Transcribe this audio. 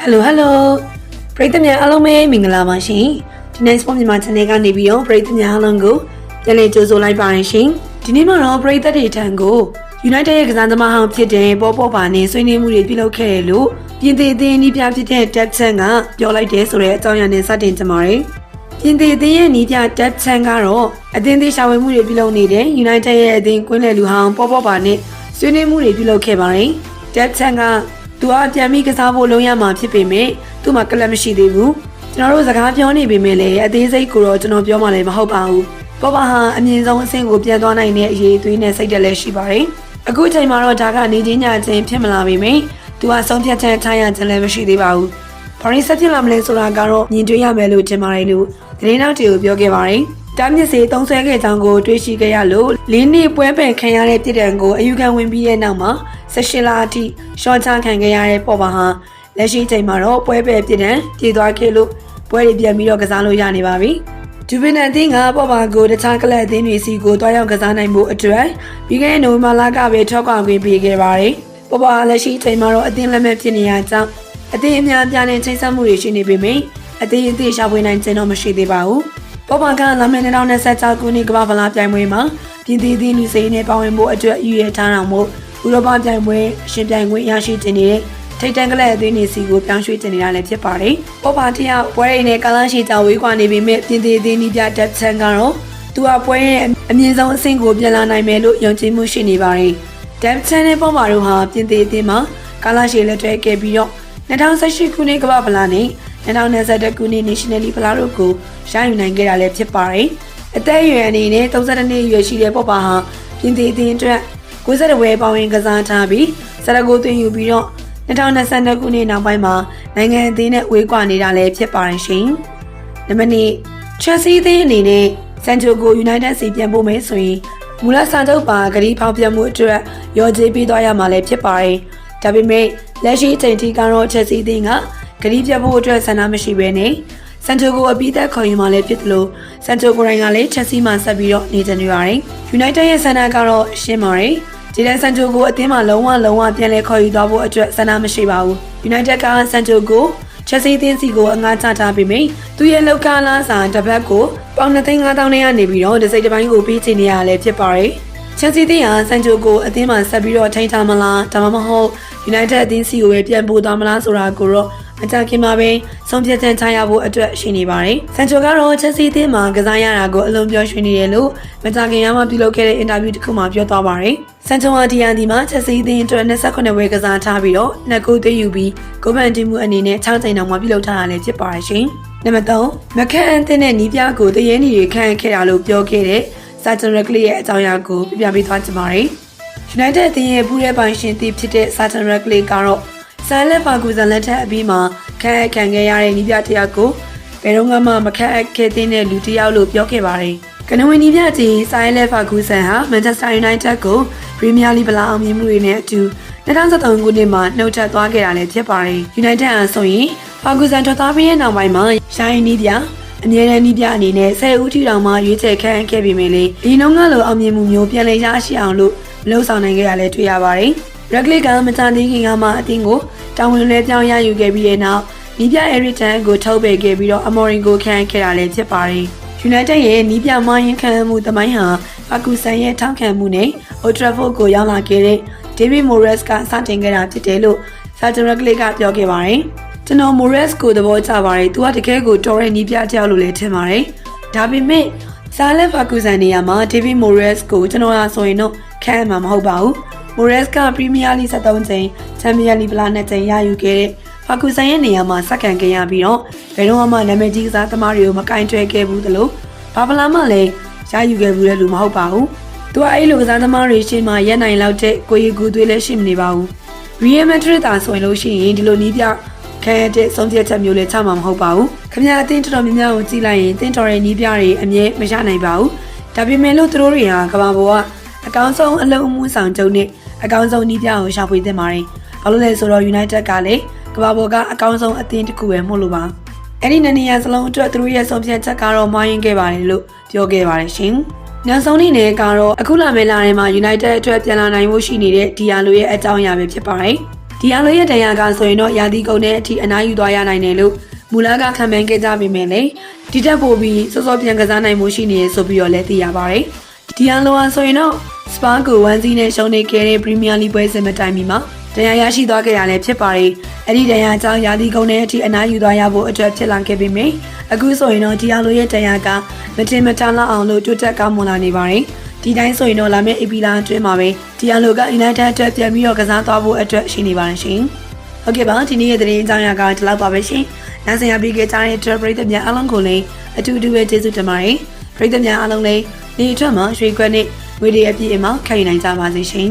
Hello ပရိသတ်များအားလုံးပဲမင်္ဂလာပါရှင်ဒီနေ့ Sport မြန်မာ Channel ကနေပြီးတော့ပရိသတ်များအားလုံးကိုပြန်လည်ကြိုဆိုလိုက်ပါရရှင်ဒီနေ့မှာတော့ပရိသတ်တွေထံကို United ရဲ့ကစားသမားဟောင်းဖြစ်တဲ့ပေါ်ပေါ်ပါနဲ့ဆွေးနွေးမှုတွေပြုလုပ်ခဲ့တယ်လို့ပြင်သစ်အသင်းနီးပြဖြစ်တဲ့ Deb Chan ကပြောလိုက်တယ်ဆိုတဲ့အကြောင်းအရာနဲ့စတင်ကြပါမယ်ပြင်သစ်အသင်းရဲ့နီးပြ Deb Chan ကတော့အသင်းသေးရှာဝယ်မှုတွေပြုလုပ်နေတဲ့ United ရဲ့အသင်းကွင်းလယ်လူဟောင်းပေါ်ပေါ်ပါနဲ့ဆွေးနွေးမှုတွေပြုလုပ်ခဲ့ပါတယ် Deb Chan ကသူအပြန်ပြီးကစားဖို့လုံးရမှာဖြစ်ပေမဲ့သူ့မှာကလပ်မရှိသေးဘူးကျွန်တော်တို့စကားပြောနေပေမဲ့လည်းအသေးစိတ်ကိုတော့ကျွန်တော်ပြောမှလည်းမဟုတ်ပါဘူးပေါ်ပါဟာအမြင့်ဆုံးအဆင့်ကိုပြန်သွားနိုင်တဲ့အရေးအသွေးနဲ့စိတ်တက်လည်းရှိပါတယ်အခုချိန်မှာတော့ဒါကနေချင်းညချင်းဖြစ်မလာပေမဲ့သူကဆုံးဖြတ်ချက်ထားရခြင်းလည်းမရှိသေးပါဘူးဘာလို့ဆက်ဖြစ်လာမလဲဆိုတာကတော့မြင်တွေ့ရမယ်လို့ထင်ပါတယ်လို့သတင်းနောက်တွေကိုပြောခဲ့ပါတယ်တားမြစ်စေသုံးဆွဲခဲ့ကြောင်းကိုတွေးရှိခဲ့ရလို့၄နှစ်ပွဲပယ်ခံရတဲ့ပြည်တံကိုအယူခံဝင်ပြီးတဲ့နောက်မှာ18လအထိရှော့ချခံခဲ့ရတဲ့ပေါ်ပါဟာလက်ရှိချိန်မှာတော့ပွဲပယ်ပြည်တံပြေးသွားခဲ့လို့ပွဲတွေပြန်ပြီးတော့ကစားလို့ရနေပါပြီဂျူဗင်နက်အသင်းကပေါ်ပါကိုတခြားကလပ်အသင်းတွေစီကိုတွားရောက်ကစားနိုင်မှုအတွက်ပြီးခဲ့တဲ့နိုဝင်ဘာလကပဲထွက်ခွာခွင့်ပေးခဲ့ပါတယ်ပေါ်ပါလက်ရှိချိန်မှာတော့အသင်းလက်မဲ့ဖြစ်နေရကြောင်းအသင်းအများပြားနဲ့ချိန်ဆမှုတွေရှိနေပေမယ့်အသင်းအသည့်ရှာဖွေနိုင်ခြင်းတော့မရှိသေးပါဘူးပေါ်ပါကလာမယ့်2026ခုနှစ်ကမ္ဘာ့ဖလားပြိုင်ပွဲမှာပြင်သစ်အသင်းလူစိမ်းနဲ့ပါဝင်ဖို့အတွက်ရည်ရွယ်ထားတာမို့ဥရောပပြိုင်ပွဲရှင်ပြိုင်ခွင့်ရရှိနေတဲ့ထိပ်တန်းကလပ်အသင်းတွေစီကိုပြောင်းရွှေ့တင်နေတာလည်းဖြစ်ပါတယ်။ပေါ်ပါတရပွဲရည်နဲ့ကာလရှိကြောင်ဝေးကွာနေပေမဲ့ပြင်သစ်အသင်းနီးပြDeb Chanကတော့သူကပွဲရဲ့အမြင့်ဆုံးအဆင့်ကိုပြန်လာနိုင်မယ်လို့ယုံကြည်မှုရှိနေပါတယ်။ Deb Chanနဲ့ပေါ်ပါတို့ဟာပြင်သစ်အသင်းမှာကာလရှိလက်တွဲခဲ့ပြီးတော့2018ခုနှစ်ကမ္ဘာ့ဖလားနဲ့2021ခုနှစ် National League ဖလားတို့ကိုရယူနိုင်ခဲ့တာလည်းဖြစ်ပါတယ်။အသက်အရွယ်အနေနဲ့32နှစ်အရွယ်ရှိတဲ့ပေါ်ပါဟာပြင်သစ်အသင်းအတွက်92ဝယ်ပေါဝင်ကစားထားပြီး19သွင်းယူပြီးတော့2022ခုနှစ်နောက်ပိုင်းမှာနိုင်ငံအသင်းနဲ့ဝေးကွာနေတာလည်းဖြစ်ပါတယ်ရှင်။နံပါတ်2 Chelsea အသင်းအနေနဲ့ Santiago United စီပြန်ဖို့မယ်ဆိုရင်မူလစာချုပ်ပါဂရီဖောက်ပြမှုအတွက်ရော်ကြေးပေးသွားရမှာလည်းဖြစ်ပါတယ်။ဒါပေမဲ့လက်ရှိအချိန်ထိကတော့ Chelsea အသင်းကဂရီပြဖို့အတွက်ဆန္ဒမရှိဘဲနဲ့Santiago အပြီးသက်ခေါ်ယူမှလည်းဖြစ်တယ်လို့ Santiago ရိုင်းကလည်း Chelsea မှာဆက်ပြီးတော့နေကြနေပါတယ်။ United ရဲ့ဆန္ဒကတော့ရှင်းပါတယ်။ဒီလက်Santiagoအသင်းမှာလုံးဝပြန်လဲခေါ်ယူသွားဖို့အတွက်ဆန္ဒမရှိပါဘူး။ United ကSantiago Chelsea အသင်းစီကိုအငှားချထားပြီးမိသူရဲ့လောက်ကားလားစာတစ်ပတ်ကိုပေါင်2,500နဲ့ကနေပြီးတော့ဒီစိတ်တစ်ပိုင်းကိုပေးချင်နေရလဲဖြစ်ပါတယ်။ Chelsea အသင်းဟာSantiagoအသင်းမှာဆက်ပြီးတော့ထိန်းထားမလားဒါမှမဟုတ် United အသင်းစီကိုပဲပြန်ပို့သွားမလားဆိုတာကိုတော့အကြခင်မှာပဲဆုံးဖြတ်ချက်ချရဖို့အတွက်ရှိနေပါတယ်။ဆန်ချိုကတော့ Chelsea အသင်းမှာကစားရတာကိုအလုံးပြောရွှင်နေတယ်လို့မကြခင်ကမှပြုလုပ်ခဲ့တဲ့အင်တာဗျူးတစ်ခုမှာပြောသွားပါတယ်။ဆန်ချိုဟာဒီယန်ဒီမှာ Chelsea အသင်းအတွက်28ဝယ်ကစားထားပြီးတော့2ဂိုးသွင်းယူပြီးဂိုးပန်တင်မှုအနေနဲ့6ချိန်တောင်မှပြုလုပ်ထားတာလည်းဖြစ်ပါတယ်ရှင်။နံပါတ်3မခန့်အသင်းနဲ့နီးပြကိုတရေနေတွေခန့်ခဲ့တာလို့ပြောခဲ့တဲ့ Sergio Ragli ရဲ့အကြောင်းအရာကိုပြပြပေးသွားကြပါမယ်။ United အသင်းရဲ့ပူးရဲပိုင်ရှင်တီဖြစ်တဲ့ Sergio Ragli ကတော့ဆန်လက်ပါကူဇန်လက်ထက်အပြီးမှာခန့်အပ်ခံခဲ့ရတဲ့နီးပြတယောက်ကိုဘယ်တော့မှမခန့်အပ်ခဲ့တဲ့လူတယောက်လို့ပြောခဲ့ပါတယ်။ကနဝင်နီးပြကြီးဆိုင်လက်ပါကူဇန်ဟာ Manchester United ကို Premier League ဗလာအောင်မြင်မှုတွေနဲ့အတူ2013ခုနှစ်မှာနှုတ်ထွက်သွားခဲ့တာလည်းဖြစ်ပါတယ်။ United အားဆိုရင်ပါကူဇန်ထွက်သွားပြီးတဲ့နောက်ပိုင်းမှာရှိုင်းနီးပြအမြဲတမ်းနီးပြအနေနဲ့10ဦးထိတောင်မှရွေးချယ်ခန့်အပ်ခဲ့ပြီးမြဲလေဒီနှုန်းကလိုအောင်မြင်မှုမျိုးပြန်လည်ရရှိအောင်လို့မလုပ်ဆောင်နိုင်ခဲ့ရလဲတွေ့ရပါတယ်။ Ragli ကမကြသေးခင်ကမှအသင်းကိုတာဝန်လဲပြောင်းရယူခဲ့ပြီးတဲ့နောက်နီးပြ Eric Ten ကိုထုတ်ပယ်ခဲ့ပြီးတော့ Amorim ကိုခန့်ခဲ့တာလည်းဖြစ်ပါတယ်။ United ရဲ့နီးပြမိုင်းရင်ခံမှုသမိုင်းဟာပါကူဆန်ရဲ့ထောက်ခံမှုနဲ့ Old Trafford ကိုရောက်လာခဲ့တဲ့ David Moyes ကစတင်ခဲ့တာဖြစ်တယ်လို့ Sergio Ragli ကပြောခဲ့ပါတယ်။ကျွန်တော် Moyes ကိုသဘောကျပါတယ်။သူကတကယ်ကိုတော်တဲ့နီးပြတယောက်လို့လည်းထင်ပါတယ်။ဒါပေမဲ့ဆာလက်ပါကူဆန်နေရာမှာ David Moyes ကိုကျွန်တော်အားဆိုရင်တော့ခန့်မှာမဟုတ်ပါဘူး။ Moyes က Premier League 73ချိန် Champions League ဗလာ2ချိန်ရယူခဲ့တဲ့ပါကူဆန်ရဲ့နေရာမှာစက္ကန့်ခဲ့ရပြီးတော့ဘယ်တော့မှနာမည်ကြီးကစားသမားတွေကိုမကင်တွယ်ခဲ့ဘူးသလိုဘာဗလာမှလည်းရယူခဲ့ဘူးတဲ့လူမဟုတ်ပါဘူး။သူကအဲ့လိုကစားသမားတွေရှေ့မှာရက်နိုင်လောက်တဲ့ကိုရီကူသွေးလည်းရှိမနေပါဘူး။ Real Madrid သာဆိုရင်လို့ရှိရင်ဒီလိုနီးပြခဲတဲ့ဆုံးဖြတ်ချက်မျိုးလည်းချမှာမဟုတ်ပါဘူး။ခင်ဗျားအသင်းတော်တော်များများကိုကြည့်လိုက်ရင်တင်းတော်ရဲ့နီးပြတွေအမြဲမရနိုင်ပါဘူး။ဒါပေမဲ့လို့သူတို့တွေဟာကမ္ဘာပေါ်ကအကောင်းဆုံးအလုံးအမှုဆောင်ကြုံနဲ့အကောင်းဆုံးနီးပြကိုရှာဖွေသင့်ပါတယ်။ဘာလို့လဲဆိုတော့ United ကလည်းကမ္ဘာပေါ်ကအကောင်းဆုံးအသင်းတစ်ခုပဲမို့လို့ပါအဲ့ဒီနေရာစလုံးအတွက်သူတို့ရဲ့ဆုံးဖြတ်ချက်ကတော့မှားယွင်းခဲ့ပါတယ်လို့ပြောခဲ့ပါတယ်ရှင်နောက်ဆုံးအနေနဲ့ကတော့အခုလာမယ့်လထဲမှာ United အတွက်ပြန်လာနိုင်ဖို့ရှိနေတဲ့ Diallo ရဲ့အကြောင်းအရာပဲဖြစ်ပါတယ် ဒီအလိုရဲ့တရားကဆိုရင်တော့ရာသီကုန်တဲ့အထိအနားယူသွားရနိုင်တယ်လို့မူလကခံမှန်းခဲ့ကြပေမဲ့လည်းဒီတက်ပို့ပြီးစောစောပြန်ကစားနိုင်မှုရှိနေရဆိုပြီးတော့လည်းသိရပါတယ်ဒီအလိုဟာဆိုရင်တော့စပါကို1စီးနဲ့ရှုံးနေခဲ့တဲ့ပရီးမီယာလိပွဲစဉ်မတိုင်မီမှာတရားရရှိသွားခဲ့ရလည်းဖြစ်ပါတယ်အဲ့ဒီတရားအကြောင်းရာသီကုန်တဲ့အထိအနားယူသွားရဖို့အတွက်ဖြစ်လာခဲ့ပေမဲ့အခုဆိုရင်တော့ဒီအလိုရဲ့တရားကမတင်မတန်လောက်အောင်လို့တိုးတက်ကောင်းမွန်လာနေပါတယ်ဒီတိုင်းဆိုရင်တော့လာမယ့်အေပီလာအတွင်းမှာပဲဒီအလိုက United အတွက်ပြန်ပြီးတော့ကစားသွားဖို့အတွက်ရှိနေပါတယ်ရှင်ဟုတ်ကဲ့ပါဒီနေ့ရဲ့သတင်းအကြောင်းအရာကဒီလောက်ပါပဲရှင်နောက်ဆက်ရပြီးကြတဲ့ Trail ပရိသတ်များအားလုံးကိုလည်းအထူးတူပဲကျေးဇူးတင်ပါတယ်ပရိသတ်များအားလုံးလည်းနေ့အတွက်မှာရွှေခွက်နဲ့ငွေတွေအပြည့်အမှခံယူနိုင်ကြပါစေရှင်